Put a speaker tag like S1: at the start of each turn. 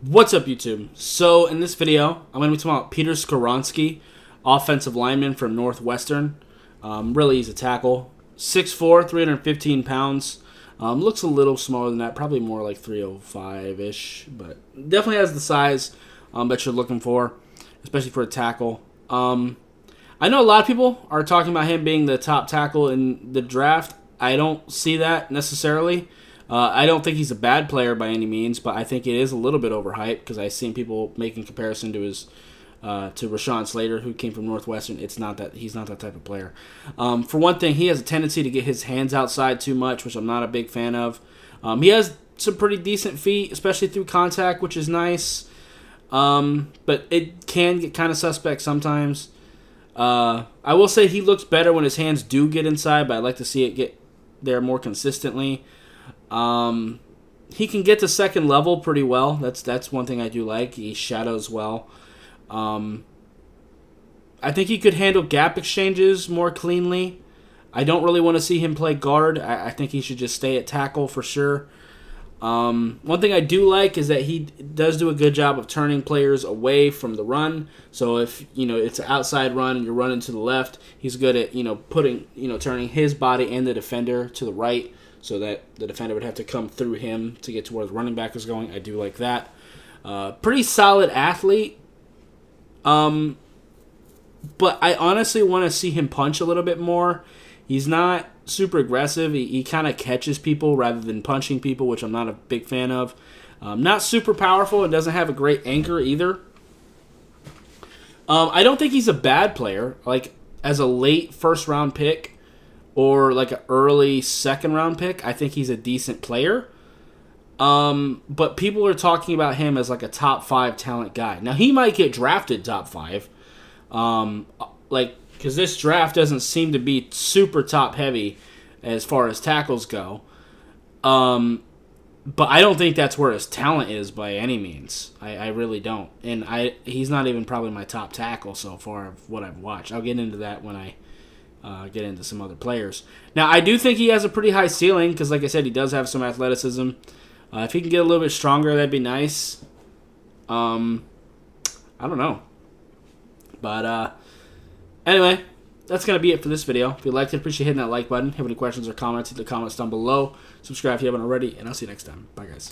S1: What's up, YouTube? So, in this video, I'm going to be talking about Peter Skoronski, offensive lineman from Northwestern. Really easy tackle. 6'4", 315 pounds. Looks a little smaller than that, probably more like 305-ish, but definitely has the size that you're looking for, especially for a tackle. I know a lot of people are talking about him being the top tackle in the draft. I don't see that necessarily. I don't think he's a bad player by any means, but I think it is a little bit overhyped because I've seen people making comparison to his to Rashawn Slater, who came from Northwestern. It's not that he's not that type of player. For one thing, he has a tendency to get his hands outside too much, which I'm not a big fan of. He has some pretty decent feet, especially through contact, which is nice. But it can get kind of suspect sometimes. I will say he looks better when his hands do get inside, but I'd like to see it get there more consistently. He can get to second level pretty well. That's one thing I do like. He shadows well. I think he could handle gap exchanges more cleanly. I don't really want to see him play guard. I think he should just stay at tackle for sure. One thing I do like is that he does do a good job of turning players away from the run. So if it's an outside run and you're running to the left, he's good at turning his body and the defender to the right, so that the defender would have to come through him to get to where the running back is going. I do like that. Pretty solid athlete. But I honestly want to see him punch a little bit more. He's not super aggressive. He kind of catches people rather than punching people, which I'm not a big fan of. Not super powerful and doesn't have a great anchor either. I don't think he's a bad player. Like, as a late first-round pick or like an early second-round pick, I think he's a decent player. But people are talking about him as like a top 5 talent guy. Now, he might get drafted top 5. Because this draft doesn't seem to be super top heavy as far as tackles go. But I don't think that's where his talent is by any means. I really don't. And he's not even probably my top tackle so far of what I've watched. I'll get into that when I get into some other players. Now, I do think he has a pretty high ceiling because, like I said, he does have some athleticism. If he can get a little bit stronger, that'd be nice. I don't know. But anyway, that's going to be it for this video. If you liked it, appreciate hitting that like button. Have any questions or comments, hit the comments down below. Subscribe if you haven't already, and I'll see you next time. Bye, guys.